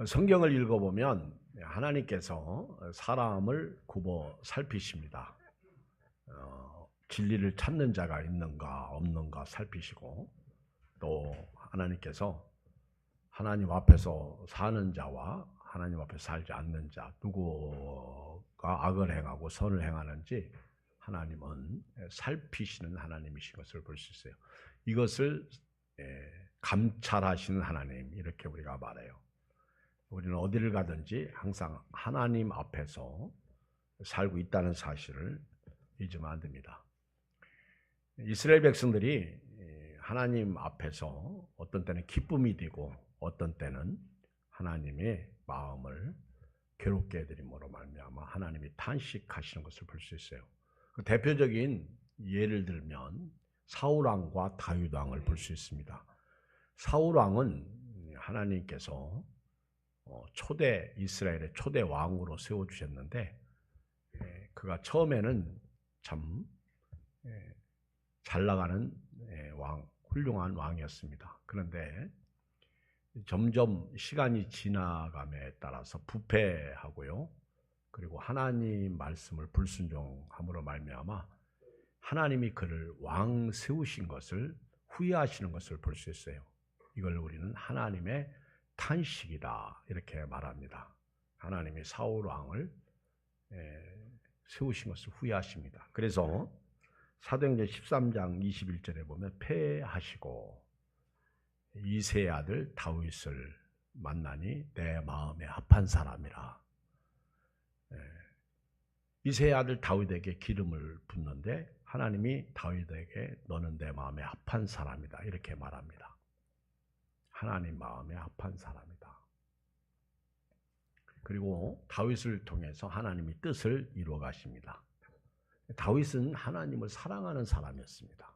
성경을 읽어보면 하나님께서 사람을 굽어 살피십니다. 진리를 찾는 자가 있는가 없는가 살피시고, 또 하나님께서 하나님 앞에서 사는 자와 하나님 앞에 살지 않는 자, 누구가 악을 행하고 선을 행하는지 하나님은 살피시는 하나님이신 것을 볼 수 있어요. 이것을 감찰하시는 하나님, 이렇게 우리가 말해요. 우리는 어디를 가든지 항상 하나님 앞에서 살고 있다는 사실을 잊으면 안 됩니다. 이스라엘 백성들이 하나님 앞에서 어떤 때는 기쁨이 되고 어떤 때는 하나님의 마음을 괴롭게 해드림으로 말미암아 하나님이 탄식하시는 것을 볼 수 있어요. 그 대표적인 예를 들면 사울 왕과 다윗 왕을 볼 수 있습니다. 사울 왕은 하나님께서 이스라엘의 초대 왕으로 세워주셨는데, 그가 처음에는 참 잘 나가는 훌륭한 왕이었습니다. 그런데 점점 시간이 지나감에 따라서 부패하고요, 그리고 하나님 말씀을 불순종함으로 말미암아 하나님이 그를 왕 세우신 것을 후회하시는 것을 볼 수 있어요. 이걸 우리는 하나님의 탄식이다, 이렇게 말합니다. 하나님이 사울 왕을 세우신 것을 후회하십니다. 그래서 사도행전 13장 21절에 보면 패하시고 이새의 아들 다윗을 만나니 내 마음에 합한 사람이라. 이새의 아들 다윗에게 기름을 붓는데 하나님이 다윗에게 너는 내 마음에 합한 사람이다, 이렇게 말합니다. 하나님 마음에 합한 사람이다. 그리고 다윗을 통해서 하나님이 뜻을 이루어 가십니다. 다윗은 하나님을 사랑하는 사람이었습니다.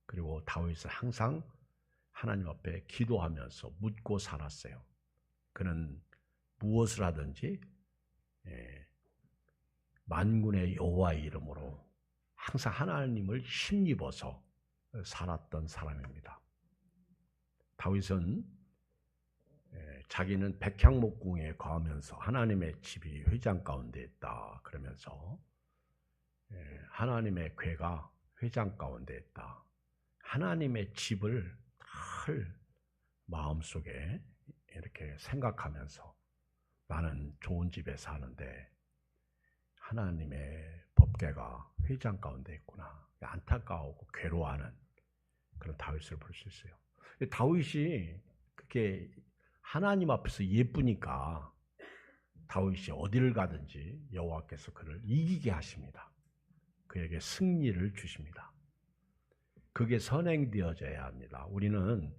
그리고 다윗은 항상 하나님 앞에 기도하면서 묻고 살았어요. 그는 무엇을 하든지 만군의 여호와의 이름으로 항상 하나님을 힘입어서 살았던 사람입니다. 다윗은 자기는 백향목궁에 거하면서 하나님의 집이 회장 가운데 있다 그러면서 하나님의 궤가 회장 가운데 있다, 하나님의 집을 늘 마음속에 이렇게 생각하면서 나는 좋은 집에 사는데 하나님의 법궤가 회장 가운데 있구나, 안타까워하고 괴로워하는 그런 다윗을 볼 수 있어요. 다윗이 그렇게 하나님 앞에서 예쁘니까 다윗이 어디를 가든지 여호와께서 그를 이기게 하십니다. 그에게 승리를 주십니다. 그게 선행되어져야 합니다. 우리는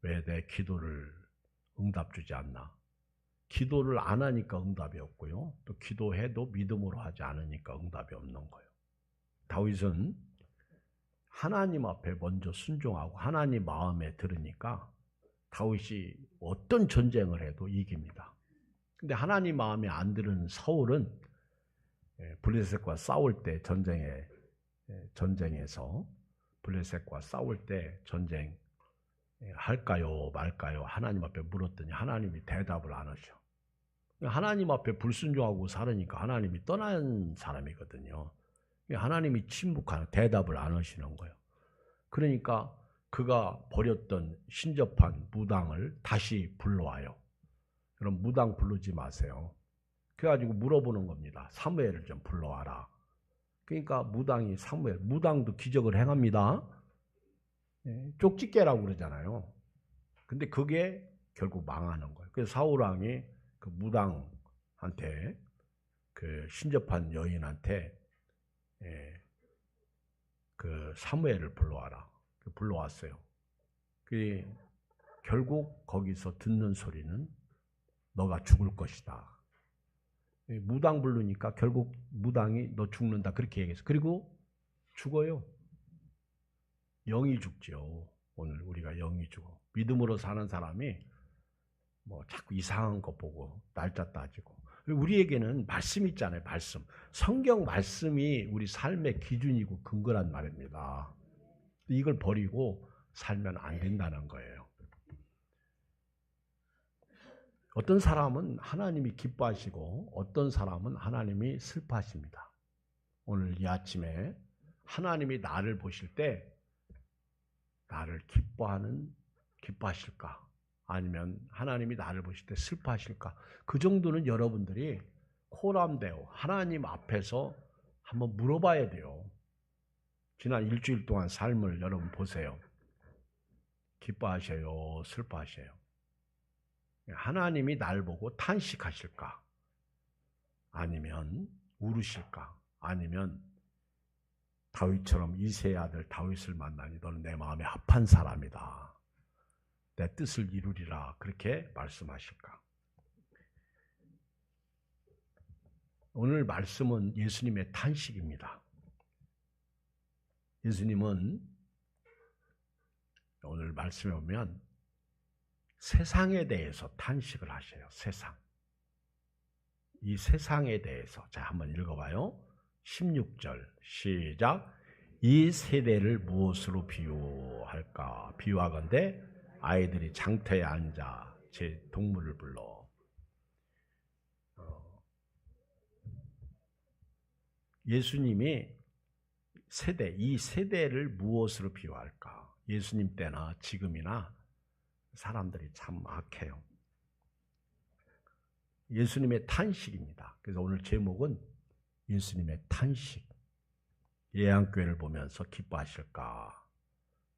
왜 내 기도를 응답 주지 않나? 기도를 안 하니까 응답이 없고요, 또 기도해도 믿음으로 하지 않으니까 응답이 없는 거예요. 다윗은 하나님 앞에 먼저 순종하고 하나님 마음에 들으니까 다윗이 어떤 전쟁을 해도 이깁니다. 근데 하나님 마음에 안 들은 사울은 블레셋과 싸울 때 전쟁에서 블레셋과 싸울 때 전쟁 할까요 말까요 하나님 앞에 물었더니 하나님이 대답을 안 하셔. 하나님 앞에 불순종하고 살으니까 하나님이 떠난 사람이거든요. 하나님이 침묵하는, 대답을 안 하시는 거예요. 그러니까 그가 버렸던 신접한 무당을 다시 불러와요. 그럼 무당 부르지 마세요. 그래가지고 물어보는 겁니다. 사무엘을 좀 불러와라. 그러니까 무당도 기적을 행합니다. 쪽집게라고 그러잖아요. 근데 그게 결국 망하는 거예요. 그래서 사울 왕이 그 무당한테, 그 신접한 여인한테 그 사무엘을 불러와라. 불러왔어요. 결국 거기서 듣는 소리는 너가 죽을 것이다. 무당 부르니까 결국 무당이 너 죽는다, 그렇게 얘기했어요. 그리고 죽어요. 영이 죽죠. 오늘 우리가 영이 죽어. 믿음으로 사는 사람이 자꾸 이상한 거 보고 날짜 따지고. 우리에게는 말씀 있잖아요. 말씀. 성경 말씀이 우리 삶의 기준이고 근거란 말입니다. 이걸 버리고 살면 안 된다는 거예요. 어떤 사람은 하나님이 기뻐하시고 어떤 사람은 하나님이 슬퍼하십니다. 오늘 이 아침에 하나님이 나를 보실 때 나를 기뻐하실까? 아니면 하나님이 나를 보실 때 슬퍼하실까? 그 정도는 여러분들이 코람되어 하나님 앞에서 한번 물어봐야 돼요. 지난 일주일 동안 삶을 여러분 보세요. 기뻐하셔요? 슬퍼하셔요? 하나님이 날 보고 탄식하실까? 아니면 울으실까? 아니면 다윗처럼 이새의 아들 다윗을 만나니 너는 내 마음에 합한 사람이다. 내 뜻을 이루리라. 그렇게 말씀하실까? 오늘 말씀은 예수님의 탄식입니다. 예수님은 오늘 말씀에 보면 세상에 대해서 탄식을 하셔요. 세상. 이 세상에 대해서 자 한번 읽어봐요. 16절 시작. 이 세대를 무엇으로 비유할까? 비유하건대 아이들이 장터에 앉아 제 동물을 불러. 예수님이 이 세대를 무엇으로 비유할까? 예수님 때나 지금이나 사람들이 참 악해요. 예수님의 탄식입니다. 그래서 오늘 제목은 예수님의 탄식. 예양교회를 보면서 기뻐하실까?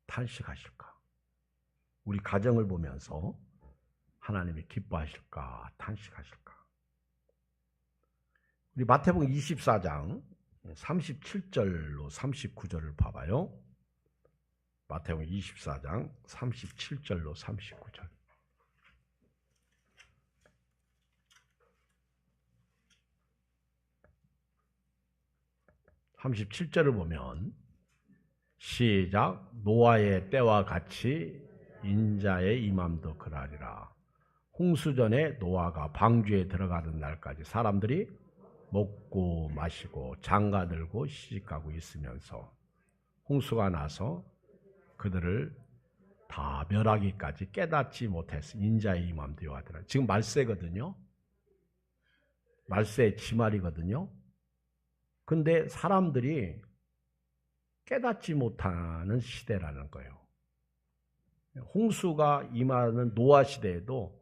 탄식하실까? 우리 가정을 보면서 하나님이 기뻐하실까? 탄식하실까? 우리 마태복음 24장 37절로 39절을 봐봐요. 마태복음 24장 37절로 39절. 37절을 보면 시작. 노아의 때와 같이 인자의 임함도 그러하리라. 홍수전에 노아가 방주에 들어가는 날까지 사람들이 먹고 마시고 장가들고 시집가고 있으면서 홍수가 나서 그들을 다 멸하기까지 깨닫지 못해서 인자의 임함도 요하더라. 지금 말세거든요. 말세의 지말이거든요. 근데 사람들이 깨닫지 못하는 시대라는 거예요. 홍수가 임하는 노아 시대에도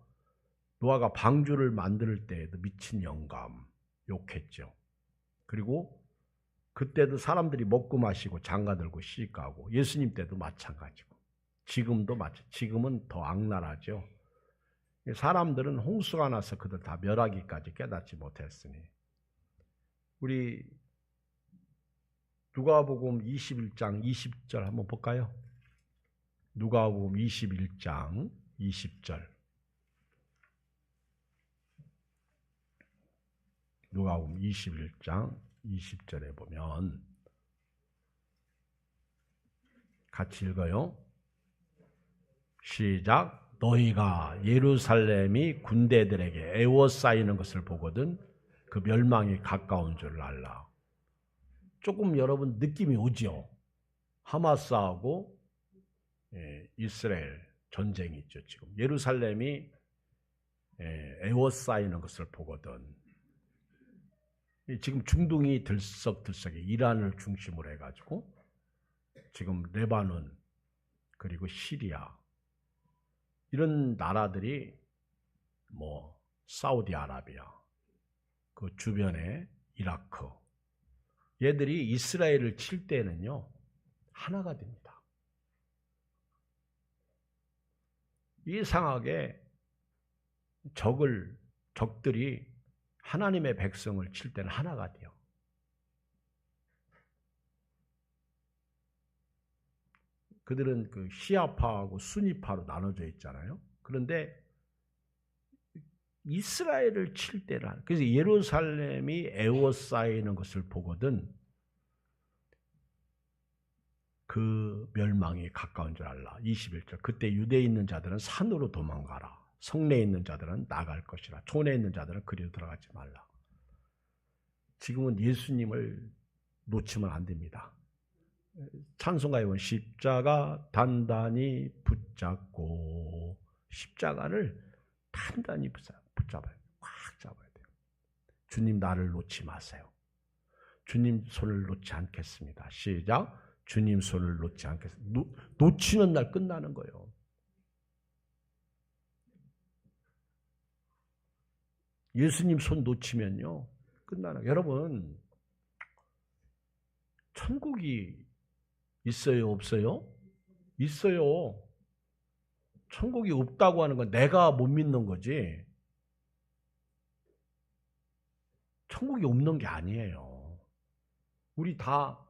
노아가 방주를 만들 때에도 미친 영감 욕했죠. 그리고 그때도 사람들이 먹고 마시고 장가들고 시집가고 예수님 때도 마찬가지고 지금도 지금은 더 악랄하죠. 사람들은 홍수가 나서 그들 다 멸하기까지 깨닫지 못했으니 우리 누가복음 21장 20절 한번 볼까요? 누가복음 21장 20절. 누가복음 21장 20절에 보면 같이 읽어요. 시작. 너희가 예루살렘이 군대들에게 에워싸이는 것을 보거든 그 멸망이 가까운 줄 알라. 조금 여러분 느낌이 오죠? 하마스하고 이스라엘 전쟁이 있죠. 지금 예루살렘이 에워싸이는 것을 보거든. 지금 중동이 들썩들썩해. 이란을 중심으로 해가지고 지금 레바논 그리고 시리아 이런 나라들이 뭐 사우디아라비아 그 주변에 이라크 얘들이 이스라엘을 칠 때는요 하나가 됩니다. 이상하게 적들이 하나님의 백성을 칠 때는 하나가 돼요. 그들은 그 시아파하고 수니파로 나눠져 있잖아요. 그런데 이스라엘을 칠 때는 그래서 예루살렘이 에워싸이는 것을 보거든 그 멸망이 가까운 줄 알라. 21절. 그때 유대에 있는 자들은 산으로 도망가라. 성내에 있는 자들은 나갈 것이라. 촌에 있는 자들은 그리로 들어가지 말라. 지금은 예수님을 놓치면 안 됩니다. 찬송가에 보면 십자가 단단히 붙잡고 십자가를 단단히 붙잡아요. 꽉 잡아야 돼요. 주님 나를 놓지 마세요. 주님 손을 놓지 않겠습니다. 시작. 주님 손을 놓지 않겠습니다. 놓치는 날 끝나는 거예요. 예수님 손 놓치면요. 끝나는 거예요. 여러분, 천국이 있어요? 없어요? 있어요. 천국이 없다고 하는 건 내가 못 믿는 거지. 천국이 없는 게 아니에요. 우리 다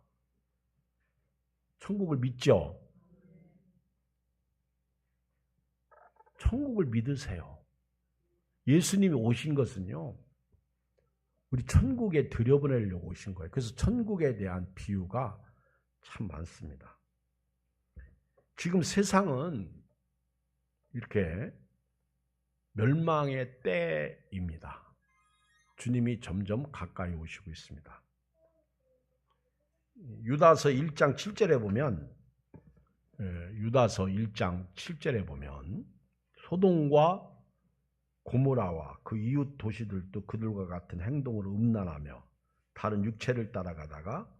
천국을 믿죠? 천국을 믿으세요. 예수님이 오신 것은요, 우리 천국에 들여보내려고 오신 거예요. 그래서 천국에 대한 비유가 참 많습니다. 지금 세상은 이렇게 멸망의 때입니다. 주님이 점점 가까이 오시고 있습니다. 유다서 1장 7절에 보면 유다서 1장 7절에 보면 소돔과 고모라와 그 이웃 도시들도 그들과 같은 행동으로 음란하며 다른 육체를 따라가다가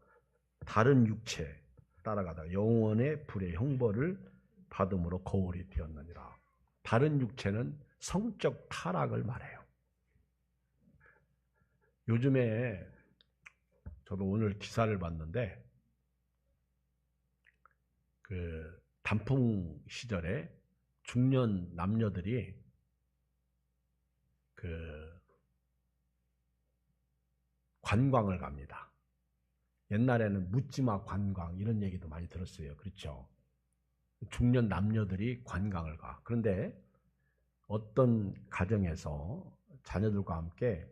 영원의 불의 형벌을 받음으로 거울이 되었느니라. 다른 육체는 성적 타락을 말해요. 요즘에 저도 오늘 기사를 봤는데 그 단풍 시절에 중년 남녀들이 그 관광을 갑니다. 옛날에는 묻지마 관광 이런 얘기도 많이 들었어요. 그렇죠? 중년 남녀들이 관광을 가. 그런데 어떤 가정에서 자녀들과 함께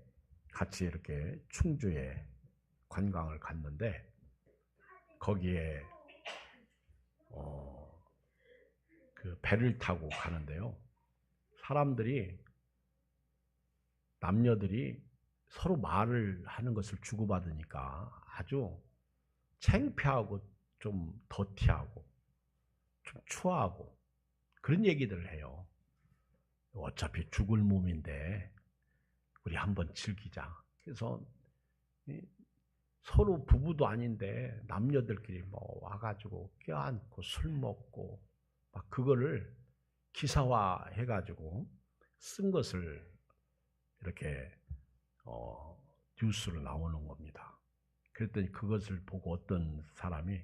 같이 이렇게 충주에 관광을 갔는데 거기에 그 배를 타고 가는데요. 남녀들이 서로 말을 하는 것을 주고받으니까 아주 창피하고 좀 더티하고 좀 추하고 그런 얘기들을 해요. 어차피 죽을 몸인데 우리 한번 즐기자. 그래서 서로 부부도 아닌데 남녀들끼리 뭐 와가지고 껴안고 술 먹고 막 그거를 기사화 해가지고 쓴 것을 이렇게 뉴스로 나오는 겁니다. 그랬더니 그것을 보고 어떤 사람이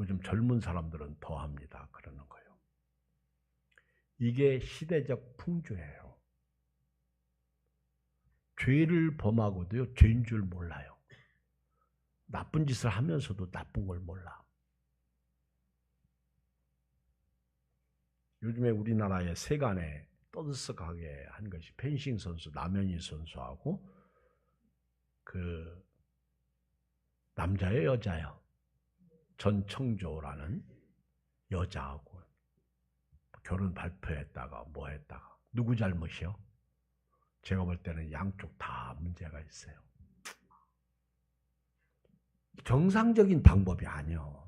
요즘 젊은 사람들은 더 합니다. 그러는 거예요. 이게 시대적 풍조예요. 죄를 범하고도요, 죄인 줄 몰라요. 나쁜 짓을 하면서도 나쁜 걸 몰라. 요즘에 우리나라의 세간에 떠들썩하게 한 것이 펜싱 선수 남현희 선수하고 그 남자예요, 여자예요? 전청조라는 여자하고 결혼 발표했다가 뭐 했다가 누구 잘못이요? 제가 볼 때는 양쪽 다 문제가 있어요. 정상적인 방법이 아니요.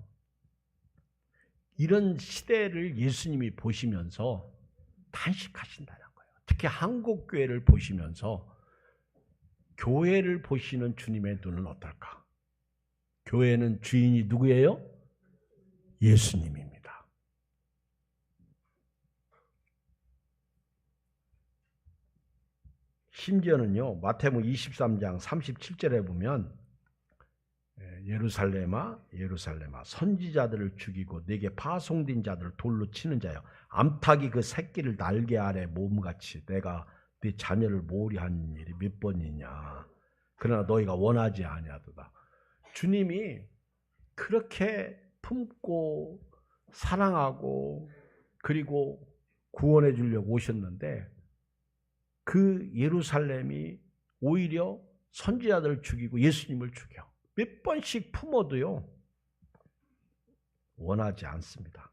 이런 시대를 예수님이 보시면서 탄식하신다는 거예요. 특히 한국 교회를 보시면서 교회를 보시는 주님의 눈은 어떨까? 교회는 주인이 누구예요? 예수님입니다. 심지어는요, 마태복음 23장 37절에 보면 예루살렘아 예루살렘아 선지자들을 죽이고 내게 파송된 자들을 돌로 치는 자여 암탉이 그 새끼를 날개 아래 몸같이 내가 네 자녀를 모리한 일이 몇 번이냐. 그러나 너희가 원하지 아니하도다. 주님이 그렇게 품고 사랑하고 그리고 구원해 주려고 오셨는데 그 예루살렘이 오히려 선지자들을 죽이고 예수님을 죽여. 몇 번씩 품어도요, 원하지 않습니다.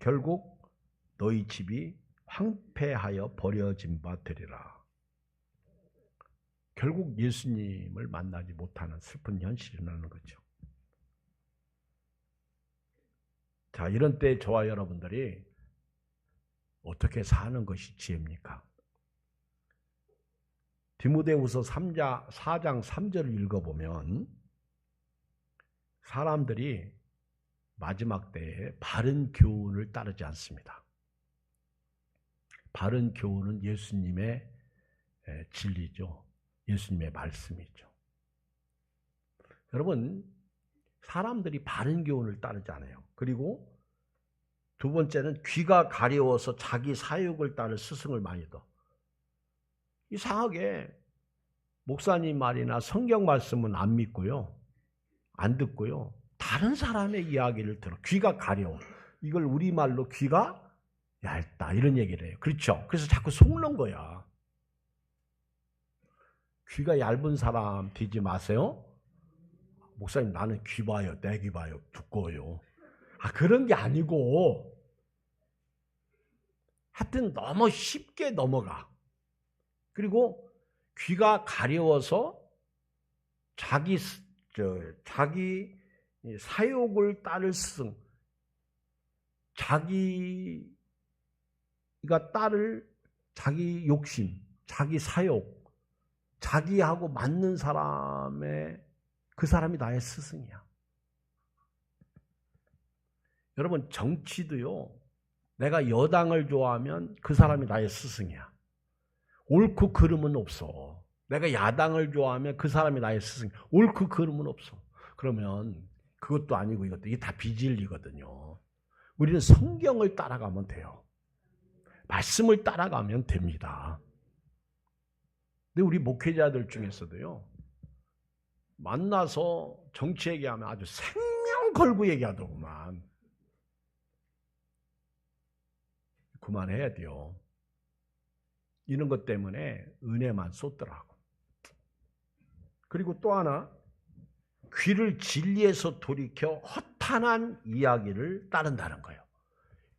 결국 너희 집이 황폐하여 버려진 바 되리라. 결국 예수님을 만나지 못하는 슬픈 현실이라는 거죠. 자, 이런 때 저와 여러분들이 어떻게 사는 것이 지혜입니까? 디모데후서 4장 3절을 읽어보면 사람들이 마지막 때에 바른 교훈을 따르지 않습니다. 바른 교훈은 예수님의 진리죠. 예수님의 말씀이죠. 여러분, 사람들이 바른 교훈을 따르지 않아요. 그리고 두 번째는 귀가 가려워서 자기 사욕을 따를 스승을 많이 둬. 이상하게 목사님 말이나 성경 말씀은 안 믿고요. 안 듣고요. 다른 사람의 이야기를 들어. 귀가 가려워. 이걸 우리말로 귀가 얇다 이런 얘기를 해요. 그렇죠? 그래서 자꾸 속는 거야. 귀가 얇은 사람 되지 마세요. 목사님 나는 귀 봐요. 내 귀 봐요. 두꺼워요. 그런 게 아니고 하여튼 너무 쉽게 넘어가. 그리고 귀가 가려워서 자기 사욕을 따를 스승, 자기가 따를 자기 욕심, 자기 사욕, 자기하고 맞는 그 사람이 나의 스승이야. 여러분, 정치도요, 내가 여당을 좋아하면 그 사람이 나의 스승이야. 옳고 그름은 없어. 내가 야당을 좋아하면 그 사람이 나의 스승. 옳고 그름은 없어. 그러면 그것도 아니고 이것도 이게 다 비진리거든요. 우리는 성경을 따라가면 돼요. 말씀을 따라가면 됩니다. 근데 우리 목회자들 중에서도요, 만나서 정치 얘기하면 아주 생명 걸고 얘기하더구만. 그만해야 돼요. 이런 것 때문에 은혜만 쏟더라고. 그리고 또 하나, 귀를 진리에서 돌이켜 허탄한 이야기를 따른다는 거예요.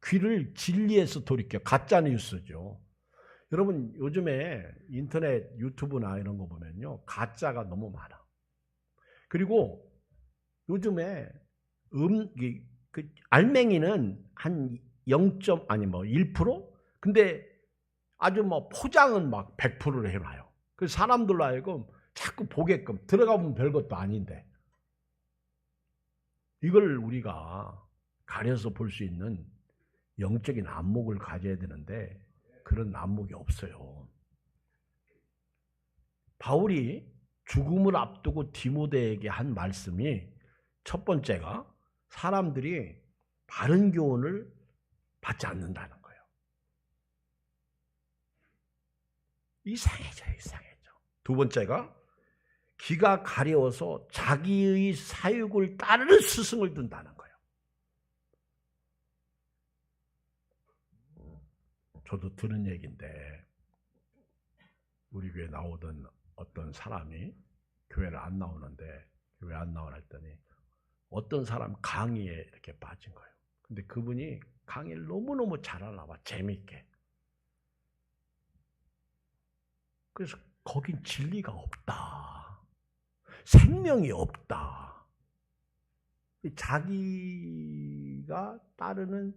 귀를 진리에서 돌이켜, 가짜 뉴스죠. 여러분, 요즘에 인터넷 유튜브나 이런 거 보면요, 가짜가 너무 많아. 그리고 요즘에 알맹이는 한 1%? 근데 아주 포장은 막 100%를 해놔요. 그래서 사람들로 하여금 자꾸 보게끔, 들어가보면 별것도 아닌데, 이걸 우리가 가려서 볼 수 있는 영적인 안목을 가져야 되는데 그런 안목이 없어요. 바울이 죽음을 앞두고 디모데에게 한 말씀이, 첫 번째가 사람들이 바른 교훈을 받지 않는다는 거예요. 이상해져. 두 번째가 귀가 가려워서 자기의 사욕을 따르는 스승을 둔다는 거예요. 저도 들은 얘기인데, 우리 교회 나오던 어떤 사람이 교회를 안 나오는데, 왜 안 나오나 했더니 어떤 사람 강의에 이렇게 빠진 거예요. 근데 그분이 강의를 너무너무 잘하나 봐, 재미있게. 그래서 거긴 진리가 없다. 생명이 없다. 자기가 따르는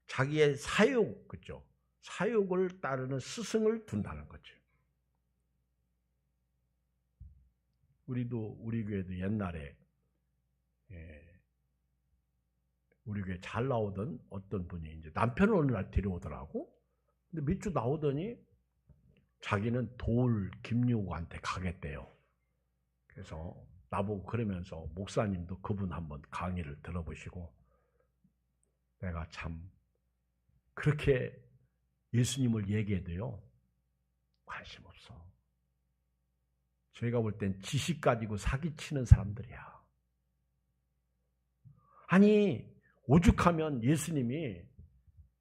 자기의 사욕, 그죠? 사욕을 따르는 스승을 둔다는 거죠. 우리 교회도 옛날에 우리 교회 잘 나오던 어떤 분이 이제 남편을 어느 날 데려오더라고. 근데 몇 주 나오더니 자기는 도울 김유구한테 가겠대요. 그래서 나보고 그러면서, 목사님도 그분 한번 강의를 들어보시고, 내가 참 그렇게 예수님을 얘기해도요 관심 없어. 저희가 볼 땐 지식 가지고 사기치는 사람들이야. 아니, 오죽하면 예수님이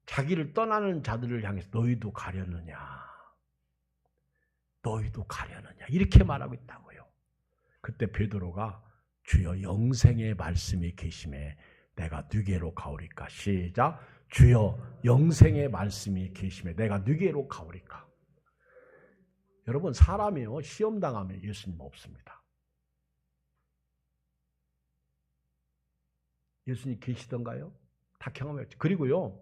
자기를 떠나는 자들을 향해서 너희도 가려느냐 이렇게 말하고 있다고요. 그때 베드로가 주여 영생의 말씀이 계심에 내가 누게로 가오리까. 시작. 주여 영생의 말씀이 계심에 내가 누게로 가오리까. 여러분, 사람이요 시험 당하면 예수님 없습니다. 예수님 계시던가요? 다 경험했죠. 그리고요,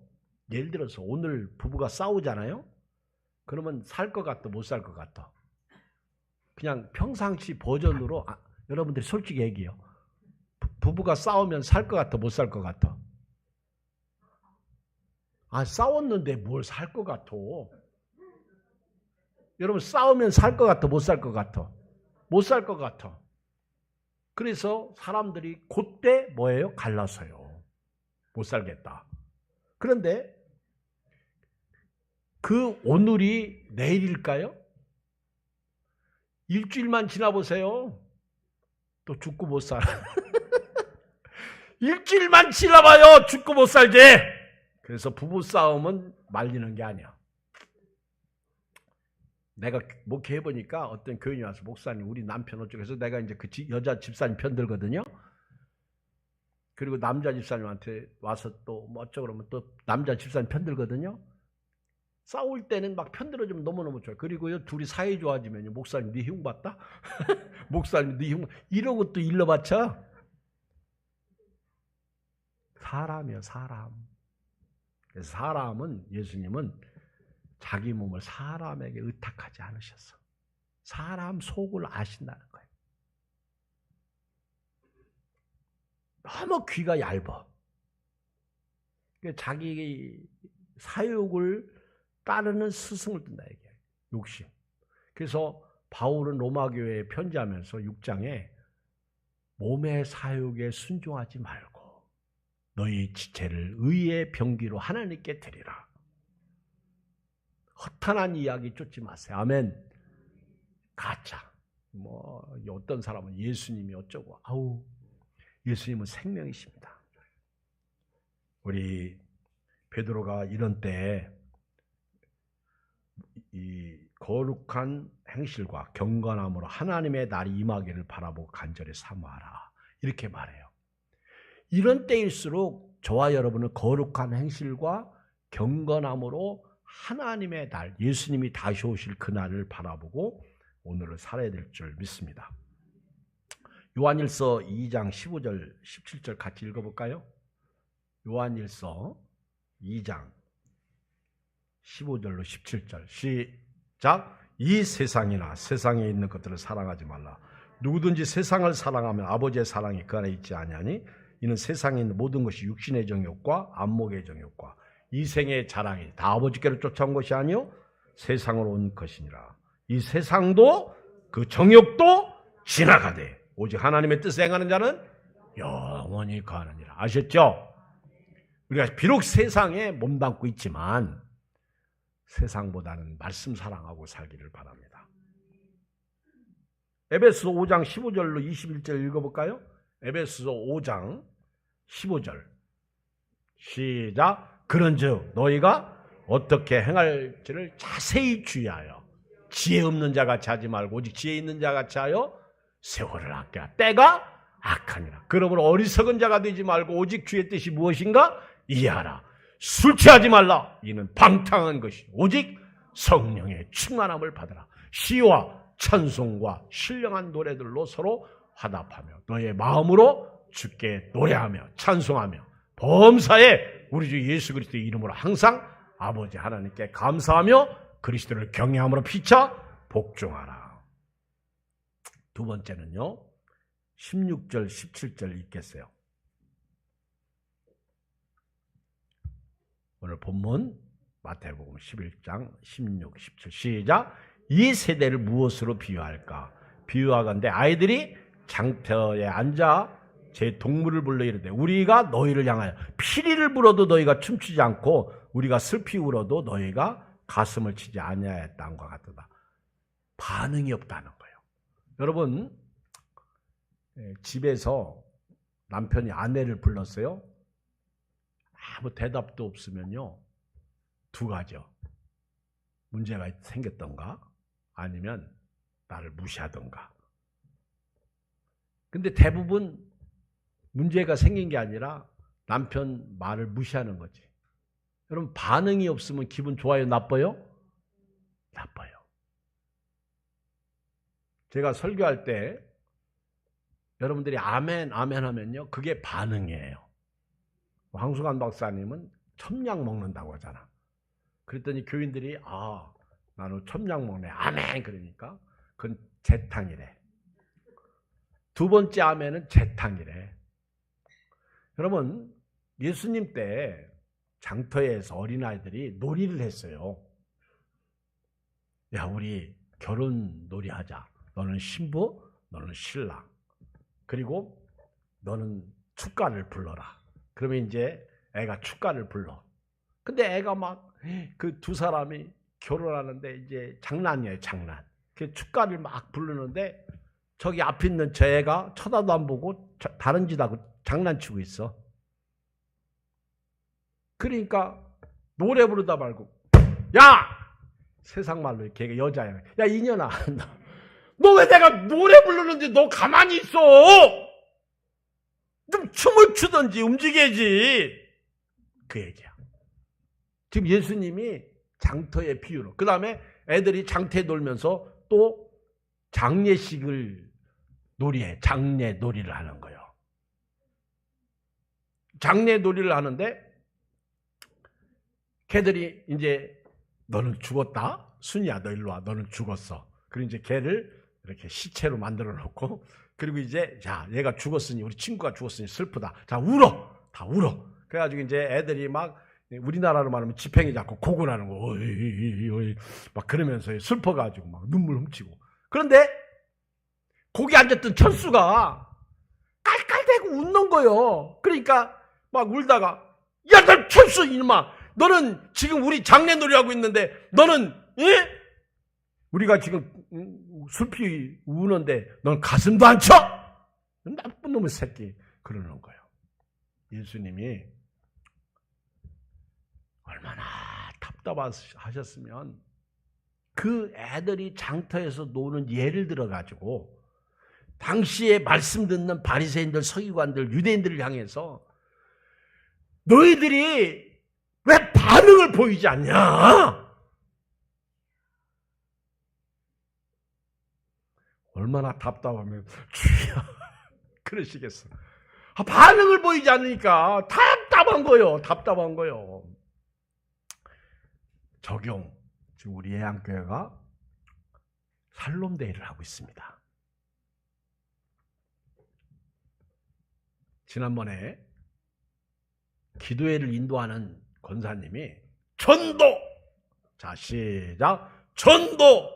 예를 들어서 오늘 부부가 싸우잖아요. 그러면 살 것 같아, 못 살 것 같아? 그냥 평상시 버전으로 여러분들이 솔직히 얘기해요. 부부가 싸우면 살 것 같아, 못 살 것 같아? 싸웠는데 뭘 살 것 같아? 여러분, 싸우면 살 것 같아, 못 살 것 같아? 못 살 것 같아. 그래서 사람들이 그때 뭐예요? 갈라서요. 못 살겠다. 그런데 그 오늘이 내일일까요? 일주일만 지나보세요. 또 죽고 못 살아. 일주일만 지나봐요. 죽고 못 살지. 그래서 부부싸움은 말리는 게 아니야. 내가 목회해보니까 어떤 교인이 와서 목사님 우리 남편 어쩌고해서 내가 이제 그 여자 집사님 편들거든요. 그리고 남자 집사님한테 와서 또 뭐 어쩌고 그러면 또 남자 집사님 편들거든요. 싸울 때는 막 편들어주면 너무너무 좋아요. 그리고요, 둘이 사이 좋아지면요, 목사님 네 흉 봤다? 목사님 네 흉, 이러고 또 일러바쳐. 사람이요, 사람. 그래서 사람은, 예수님은 자기 몸을 사람에게 의탁하지 않으셨어. 사람 속을 아신다는 거예요. 너무 귀가 얇아. 자기 사욕을 따르는 스승을 둔다 얘기예요. 욕심. 그래서 바울은 로마교회에 편지하면서 6장에 몸의 사욕에 순종하지 말고 너희 지체를 의의 병기로 하나님께 드리라. 허탄한 이야기 쫓지 마세요. 아멘. 가짜. 어떤 사람은 예수님이 어쩌고, 예수님은 생명이십니다. 우리 베드로가 이런 때에 이 거룩한 행실과 경건함으로 하나님의 날이 임하기를 바라보고 간절히 사모하라. 이렇게 말해요. 이런 때일수록 저와 여러분은 거룩한 행실과 경건함으로 하나님의 날, 예수님이 다시 오실 그날을 바라보고 오늘을 살아야 될 줄 믿습니다. 요한일서 2장 15절, 17절 같이 읽어볼까요? 요한일서 2장 15절로 17절 시작. 이 세상이나 세상에 있는 것들을 사랑하지 말라. 누구든지 세상을 사랑하면 아버지의 사랑이 그 안에 있지 아니하니 이는 세상에 있는 모든 것이 육신의 정욕과 안목의 정욕과 이생의 자랑이 다 아버지께로 쫓아온 것이 아니요 세상으로 온 것이니라. 이 세상도 그 정욕도 지나가되 오직 하나님의 뜻을 행하는 자는 영원히 거하느니라. 아셨죠? 우리가 비록 세상에 몸담고 있지만 세상보다는 말씀 사랑하고 살기를 바랍니다. 에베소서 5장 15절로 21절 읽어볼까요? 에베소서 5장 15절 시작. 그런즉 너희가 어떻게 행할지를 자세히 주의하여 지혜 없는 자같이 하지 말고 오직 지혜 있는 자같이 하여 세월을 아껴라. 때가 악하니라. 그러므로 어리석은 자가 되지 말고 오직 주의 뜻이 무엇인가 이해하라. 술 취하지 말라. 이는 방탕한 것이 오직 성령의 충만함을 받으라. 시와 찬송과 신령한 노래들로 서로 화답하며 너의 마음으로 주께 노래하며 찬송하며 범사에 우리 주 예수 그리스도의 이름으로 항상 아버지 하나님께 감사하며 그리스도를 경외함으로 피차 복종하라. 두 번째는요, 16절 17절 읽겠어요. 오늘 본문 마태복음 11장 16, 17 시작. 이 세대를 무엇으로 비유할까? 비유하건대 아이들이 장터에 앉아 제 동물을 불러 이르되 우리가 너희를 향하여 피리를 불어도 너희가 춤추지 않고 우리가 슬피 울어도 너희가 가슴을 치지 아니하였다는 것 같다. 반응이 없다는 거예요. 여러분, 집에서 남편이 아내를 불렀어요. 아무 대답도 없으면요, 두 가지요. 문제가 생겼던가 아니면 나를 무시하던가. 근데 대부분 문제가 생긴 게 아니라 남편 말을 무시하는 거지. 여러분, 반응이 없으면 기분 좋아요, 나빠요? 나빠요. 제가 설교할 때 여러분들이 아멘, 아멘 하면요, 그게 반응이에요. 황수관 박사님은 첩약 먹는다고 하잖아. 그랬더니 교인들이 나는 첩약 먹네. 아멘. 그러니까 그건 재탕이래. 두 번째 아멘은 재탕이래. 여러분, 예수님 때 장터에서 어린아이들이 놀이를 했어요. 야, 우리 결혼 놀이하자. 너는 신부, 너는 신랑. 그리고 너는 축가를 불러라. 그러면 이제 애가 축가를 불러. 근데 애가 막 그 두 사람이 결혼하는데 이제 장난이에요, 장난. 그 축가를 막 부르는데 저기 앞에 있는 저 애가 쳐다도 안 보고 다른 짓 하고 장난치고 있어. 그러니까 노래 부르다 말고, 야! 세상 말로 걔가 여자야. 야, 이년아. 너 왜 내가 노래 부르는데 너 가만히 있어? 좀 춤을 추든지 움직여야지. 그 얘기야. 지금 예수님이 장터의 비유로. 그 다음에 애들이 장터에 놀면서 또 장례식을 놀이해. 장례 놀이를 하는 거예요. 장례 놀이를 하는데 걔들이 이제 너는 죽었다? 순이야, 너 일로 와. 너는 죽었어. 그리고 이제 걔를 이렇게 시체로 만들어 놓고, 그리고 이제, 자, 얘가 죽었으니, 우리 친구가 죽었으니 슬프다. 자, 울어! 다 울어. 그래가지고 이제 애들이 막, 우리나라로 말하면 지팽이 잡고 고군하는 거, 어이, 막 그러면서 슬퍼가지고 막 눈물 훔치고. 그런데, 거기 앉았던 철수가 깔깔대고 웃는 거예요. 그러니까, 막 울다가, 야, 너 철수, 이놈아! 너는 지금 우리 장례놀이 하고 있는데 너는 우리가 지금 슬피 우는데 넌 가슴도 안 쳐? 나쁜 놈의 새끼. 그러는 거예요. 예수님이 얼마나 답답하셨으면 그 애들이 장터에서 노는 예를 들어가지고 당시에 말씀 듣는 바리새인들, 서기관들, 유대인들을 향해서 너희들이 왜 반응을 보이지 않냐? 얼마나 답답하면 주여 그러시겠어. 반응을 보이지 않으니까 답답한 거요. 답답한 거요. 적용. 지금 우리 예양교회가 살롬데이를 하고 있습니다. 지난번에 기도회를 인도하는 권사님이 전도! 자, 시작! 전도!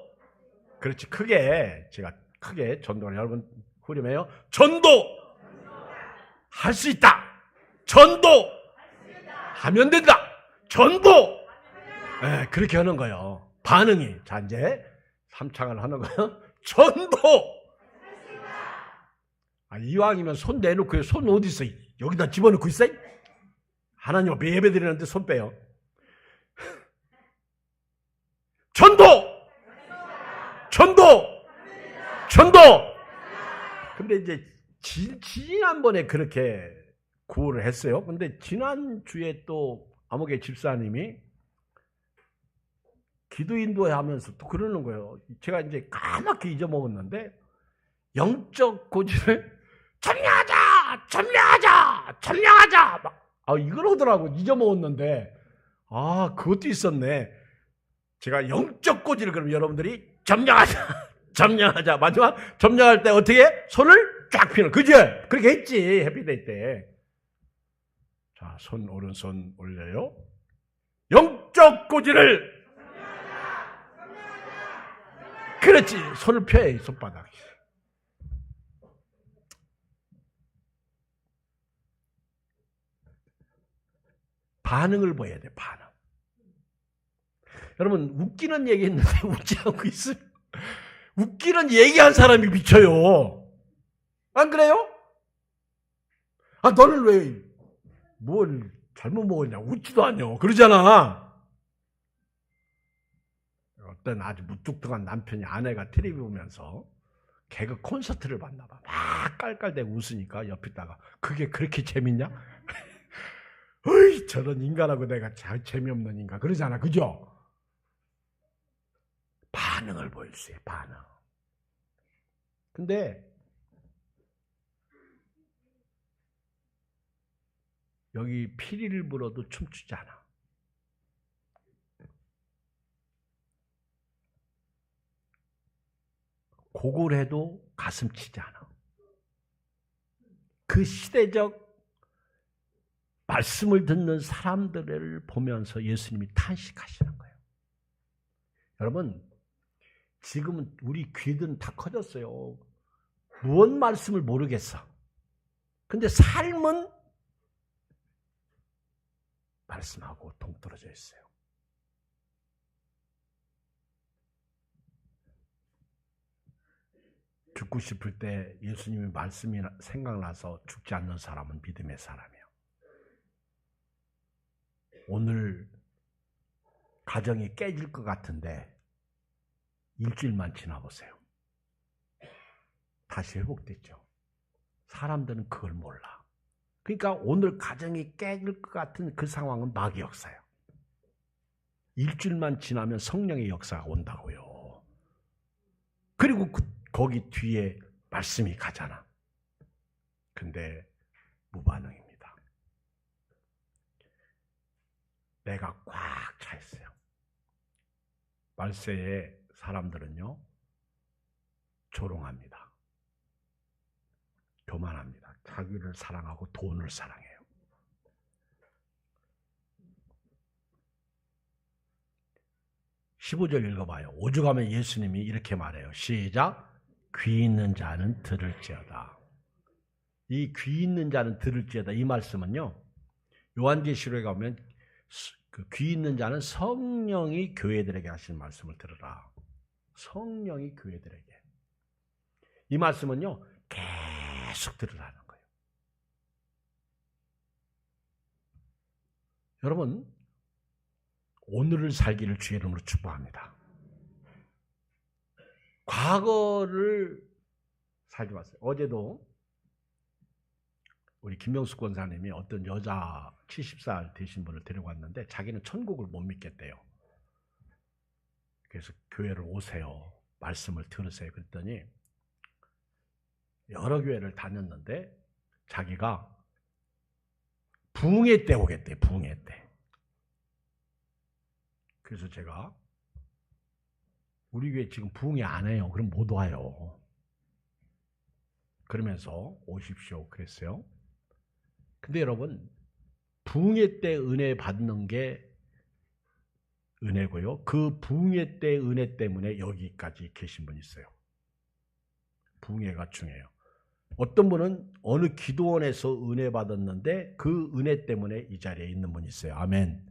그렇지, 크게, 제가 크게 전도를 여러분 후렴해요. 전도! 할 수 있다! 전도! 하면 된다! 전도! 네, 그렇게 하는 거예요. 반응이. 자, 이제 3창을 하는 거예요. 전도! 이왕이면 손 내놓고, 손 어디 있어? 여기다 집어넣고 있어? 하나님 앞에 예배 드리는데 손 빼요. 전도! 전도! 전도! 근데 이제 지난번에 그렇게 구호를 했어요. 근데 지난주에 또 아무개 집사님이 기도 인도회 하면서 또 그러는 거예요. 제가 이제 까맣게 잊어먹었는데 영적 고지를 점령하자! 점령하자! 점령하자! 막 이걸 하더라고. 잊어먹었는데 그것도 있었네. 제가 영적 고지를 그럼 여러분들이 점령하자. 점령하자. 마지막 점령할 때 어떻게 해? 손을 쫙 펴는. 그지? 그렇게 했지. 해피데이 때. 자, 손 오른손 올려요. 영적 고지를 그렇지. 손을 펴. 손바닥. 반응을 보여야 돼. 반응. 여러분 웃기는 얘기 했는데 웃지 않고 있어요. 웃기는 얘기한 사람이 미쳐요. 안 그래요? 너는 왜 뭘 잘못 먹었냐? 웃지도 않냐? 그러잖아. 어떤 아주 무뚝뚝한 남편이 아내가 텔레비 보면서 개그 콘서트를 봤나 봐. 막 깔깔대고 웃으니까 옆에 있다가 그게 그렇게 재밌냐? 어이, 저런 인간하고 내가 잘 재미없는 인간. 그러잖아. 그죠? 반응을 보여주세요. 반응. 근데 여기 피리를 불어도 춤추지 않아. 곡을 해도 가슴 치지 않아. 그 시대적 말씀을 듣는 사람들을 보면서 예수님이 탄식하시는 거예요. 여러분, 지금은 우리 귀든 다 커졌어요. 무언 말씀을 모르겠어. 근데 삶은 말씀하고 동떨어져 있어요. 죽고 싶을 때 예수님의 말씀이 생각나서 죽지 않는 사람은 믿음의 사람이에요. 오늘 가정이 깨질 것 같은데 일주일만 지나보세요. 다시 회복됐죠. 사람들은 그걸 몰라. 그러니까 오늘 가정이 깨질 것 같은 그 상황은 마귀 역사예요. 일주일만 지나면 성령의 역사가 온다고요. 그리고 거기 뒤에 말씀이 가잖아. 근데 무반응입니다. 내가 꽉 차 있어요. 말세의 사람들은요, 조롱합니다. 교만합니다. 자기를 사랑하고 돈을 사랑해요. (15절) 읽어봐요. 오죽하면 예수님이 이렇게 말해요. 시작. 귀 있는 자는 들을지어다. 이 귀 있는 자는 들을지어다. 이 말씀은요, 요한계시록에 가면 그 귀 있는 자는 성령이 교회들에게 하시는 말씀을 들으라. 성령이 교회들에게. 이 말씀은요, 계속 들으라는 거예요. 여러분, 오늘을 살기를 주의 이름으로 축복합니다. 과거를 살지 마세요. 어제도 우리 김명숙 권사님이 어떤 여자 70살 되신 분을 데려갔는데 자기는 천국을 못 믿겠대요. 그래서 교회를 오세요. 말씀을 들으세요. 그랬더니 여러 교회를 다녔는데 자기가 부흥회 때 오겠대. 부흥회 때. 그래서 제가 우리 교회 지금 부흥회 안 해요. 그럼 못 와요. 그러면서 오십시오. 그랬어요. 근데 여러분, 부흥회 때 은혜 받는 게 은혜고요. 그 부흥회 때 은혜 때문에 여기까지 계신 분이 있어요. 부흥회가 중요해요. 어떤 분은 어느 기도원에서 은혜 받았는데 그 은혜 때문에 이 자리에 있는 분이 있어요. 아멘.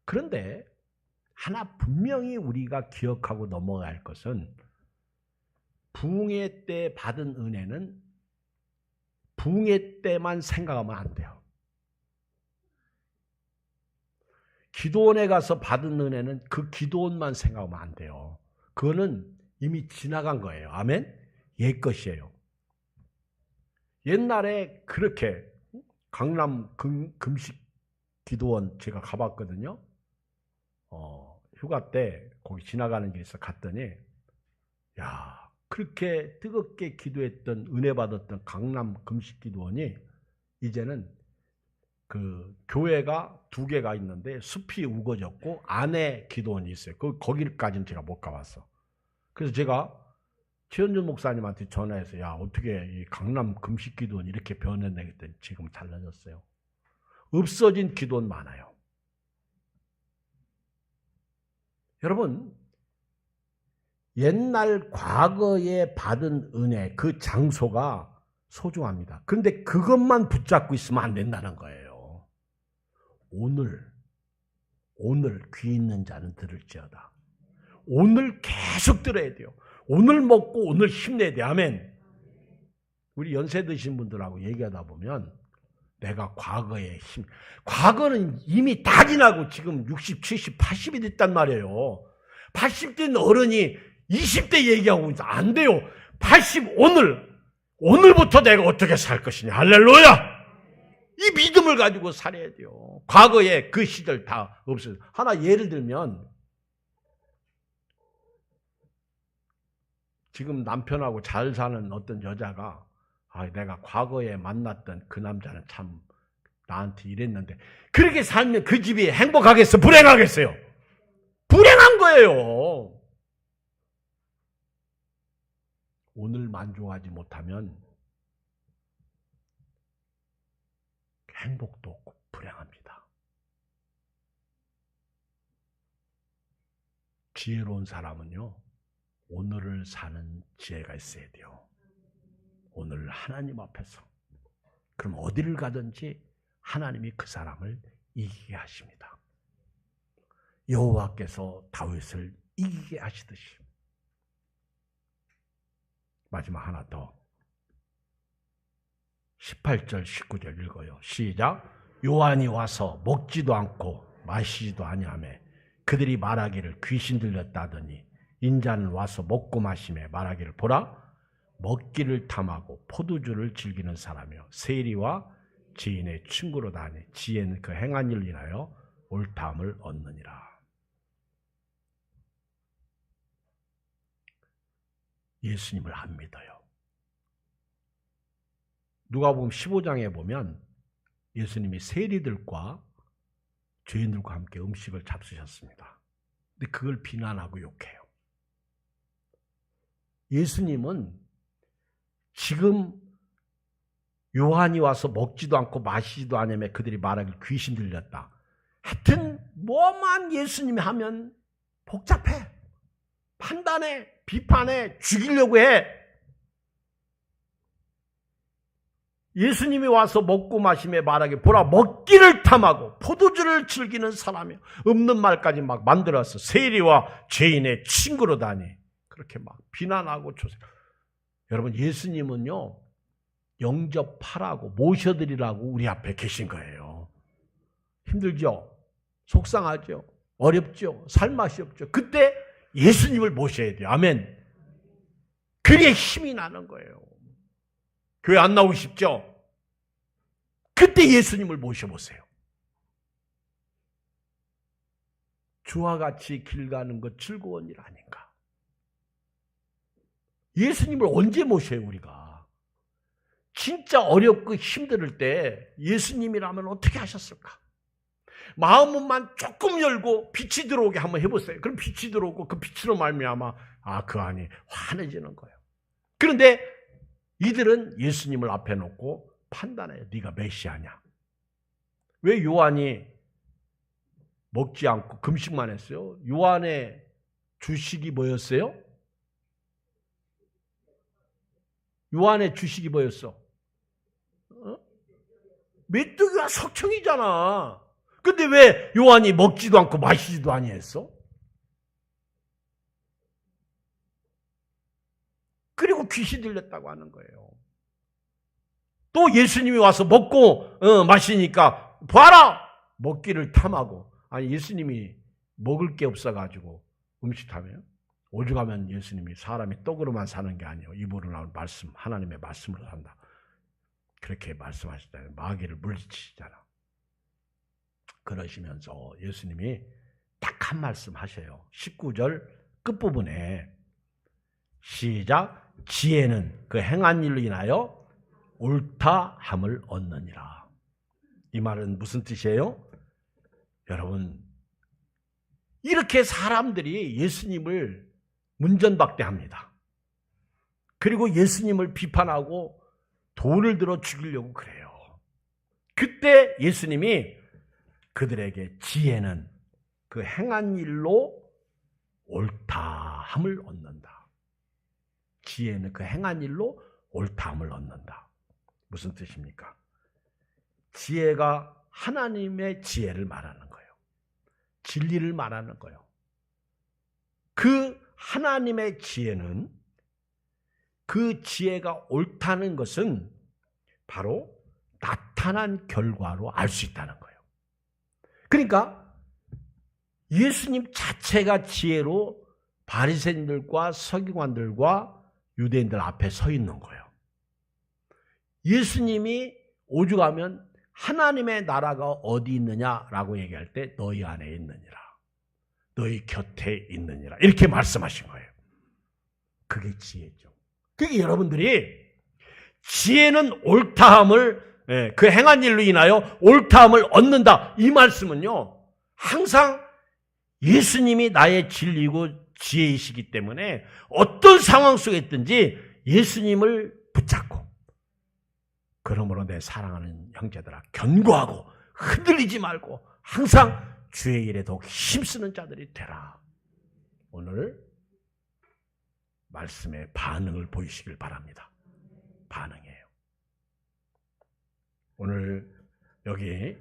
그런데 하나 분명히 우리가 기억하고 넘어가야 할 것은 부흥회 때 받은 은혜는 부흥회 때만 생각하면 안 돼요. 기도원에 가서 받은 은혜는 그 기도원만 생각하면 안 돼요. 그거는 이미 지나간 거예요. 아멘? 옛 것이에요. 옛날에 그렇게 강남 금식 기도원 제가 가봤거든요. 휴가 때 거기 지나가는 길에서 갔더니 야, 그렇게 뜨겁게 기도했던 은혜 받았던 강남 금식기도원이 이제는 그 교회가 2개가 있는데 숲이 우거졌고 안에 기도원이 있어요. 거기까지는 제가 못 가봤어. 그래서 제가 최현준 목사님한테 전화해서 야, 어떻게 이 강남 금식기도원 이렇게 변했네 했더니 지금 달라졌어요. 없어진 기도원 많아요. 여러분, 옛날 과거에 받은 은혜, 그 장소가 소중합니다. 그런데 그것만 붙잡고 있으면 안 된다는 거예요. 오늘 귀 있는 자는 들을지어다. 오늘 계속 들어야 돼요. 오늘 먹고 오늘 힘내야 돼. 아멘. 우리 연세 드신 분들하고 얘기하다 보면 내가 과거는 이미 다 지나고 지금 60, 70, 80이 됐단 말이에요. 80된 어른이 20대 얘기하고 안 돼요. 오늘부터 내가 어떻게 살 것이냐. 할렐루야! 이 믿음을 가지고 살아야 돼요. 과거에 그 시절 다 없어요. 하나 예를 들면 지금 남편하고 잘 사는 어떤 여자가 내가 과거에 만났던 그 남자는 참 나한테 이랬는데 그렇게 살면 그 집이 행복하겠어? 불행하겠어요? 불행한 거예요. 오늘 만족하지 못하면 행복도 없고 불행합니다. 지혜로운 사람은요, 오늘을 사는 지혜가 있어야 돼요. 오늘 하나님 앞에서. 그럼 어디를 가든지 하나님이 그 사람을 이기게 하십니다. 여호와께서 다윗을 이기게 하시듯이. 마지막 하나 더. 18절 19절 읽어요. 시작. 요한이 와서 먹지도 않고 마시지도 아니하며 그들이 말하기를 귀신 들렸다 하더니 인자는 와서 먹고 마시며 말하기를 보라 먹기를 탐하고 포도주를 즐기는 사람이요 세리와 지인의 친구로 다니 지혜는 그 행한 일을 인하여 옳다함을 얻느니라. 예수님을 안 믿어요. 누가복음 15장에 보면 예수님이 세리들과 죄인들과 함께 음식을 잡수셨습니다. 근데 그걸 비난하고 욕해요. 예수님은 지금 요한이 와서 먹지도 않고 마시지도 않으며 그들이 말하길 귀신 들렸다. 하여튼 뭐만 예수님이 하면 복잡해. 판단해, 비판해, 죽이려고 해. 예수님이 와서 먹고 마시며 말하길 보라 먹기를 탐하고 포도주를 즐기는 사람이요. 없는 말까지 막 만들어서 세리와 죄인의 친구로 다니. 그렇게 막 비난하고 조세. 여러분 예수님은요. 영접하라고 모셔드리라고 우리 앞에 계신 거예요. 힘들죠? 속상하죠? 어렵죠? 살맛이 없죠? 그때 예수님을 모셔야 돼요. 아멘. 그게 힘이 나는 거예요. 교회 안 나오고 싶죠? 그때 예수님을 모셔보세요. 주와 같이 길 가는 것 즐거운 일 아닌가? 예수님을 언제 모셔요 우리가? 진짜 어렵고 힘들 때 예수님이라면 어떻게 하셨을까? 마음만 조금 열고 빛이 들어오게 한번 해보세요. 그럼 빛이 들어오고 그 빛으로 말미암아 그 안이 환해지는 거예요. 그런데 이들은 예수님을 앞에 놓고 판단해요. 네가 메시아냐? 왜 요한이 먹지 않고 금식만 했어요? 요한의 주식이 뭐였어요? 요한의 주식이 뭐였어? 메뚜기와 석청이잖아. 근데 왜 요한이 먹지도 않고 마시지도 아니했어? 그리고 귀신 들렸다고 하는 거예요. 또 예수님이 와서 먹고 마시니까 봐라! 먹기를 탐하고. 아니 예수님이 먹을 게 없어가지고 음식하면 오죽하면 예수님이 사람이 떡으로만 사는 게 아니에요. 입으로 나온 말씀, 하나님의 말씀으로 산다. 그렇게 말씀하시잖아요. 마귀를 물리치시잖아. 그러시면서 예수님이 딱 한 말씀 하셔요. 19절 끝부분에 시작. 지혜는 그 행한 일로 인하여 옳다함을 얻느니라. 이 말은 무슨 뜻이에요? 여러분 이렇게 사람들이 예수님을 문전박대합니다. 그리고 예수님을 비판하고 돌을 들어 죽이려고 그래요. 그때 예수님이 그들에게 지혜는 그 행한 일로 옳다함을 얻는다. 지혜는 그 행한 일로 옳다함을 얻는다. 무슨 뜻입니까? 지혜가 하나님의 지혜를 말하는 거예요. 진리를 말하는 거예요. 그 하나님의 지혜는 그 지혜가 옳다는 것은 바로 나타난 결과로 알 수 있다는 거예요. 그러니까 예수님 자체가 지혜로 바리새인들과 서기관들과 유대인들 앞에 서 있는 거예요. 예수님이 오죽하면 하나님의 나라가 어디 있느냐라고 얘기할 때 너희 안에 있느니라. 너희 곁에 있느니라. 이렇게 말씀하신 거예요. 그게 지혜죠. 그게 여러분들이 지혜는 옳다함을 그 행한 일로 인하여 옳다함을 얻는다. 이 말씀은요, 항상 예수님이 나의 진리고 지혜이시기 때문에 어떤 상황 속에 있든지 예수님을 붙잡고, 그러므로 내 사랑하는 형제들아, 견고하고 흔들리지 말고 항상 주의 일에 더욱 힘쓰는 자들이 되라. 오늘 말씀에 반응을 보이시길 바랍니다. 반응이에요. 오늘 여기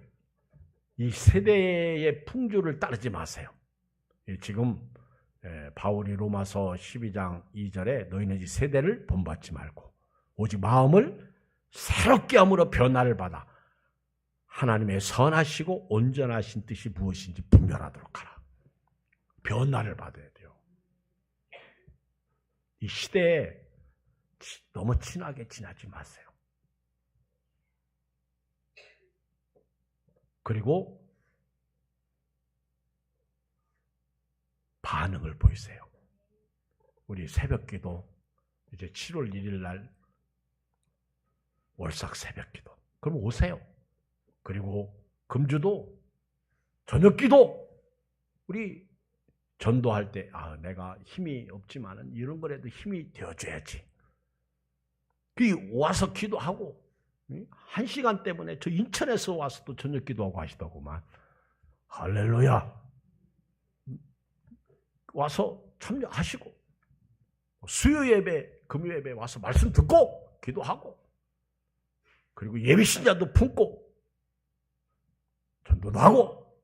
이 세대의 풍조를 따르지 마세요. 지금 바울이 로마서 12장 2절에 너희는 이 세대를 본받지 말고 오직 마음을 새롭게 함으로 변화를 받아 하나님의 선하시고 온전하신 뜻이 무엇인지 분별하도록 하라. 변화를 받아야 돼요. 이 시대에 너무 친하게 지나지 마세요. 그리고 반응을 보이세요. 우리 새벽기도 이제 7월 1일 날 월삭 새벽기도. 그럼 오세요. 그리고 금주도 저녁기도 우리 전도할 때 내가 힘이 없지만은 이런 거라도 힘이 되어줘야지. 와서 기도하고 1시간 때문에 저 인천에서 와서 또 저녁 기도하고 하시더구만. 할렐루야. 와서 참여하시고 수요 예배, 금요 예배 와서 말씀 듣고 기도하고 그리고 예비 신자도 품고 전도도 하고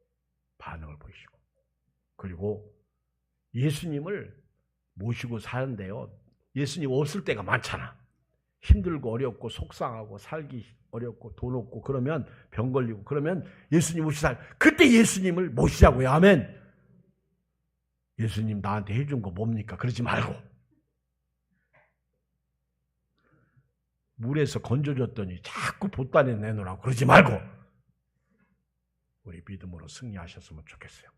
반응을 보이시고 그리고 예수님을 모시고 사는데요. 예수님 없을 때가 많잖아. 힘들고 어렵고 속상하고 살기 어렵고 돈 없고 그러면 병 걸리고 그러면 예수님 모시고 그때 예수님을 모시자고요. 아멘. 예수님 나한테 해준 거 뭡니까? 그러지 말고 물에서 건져줬더니 자꾸 보따리에 내놓으라고 그러지 말고 우리 믿음으로 승리하셨으면 좋겠어요.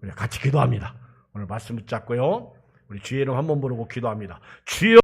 우리 같이 기도합니다. 오늘 말씀 붙잡고요. 우리 주의 이름 한번 부르고 기도합니다. 주여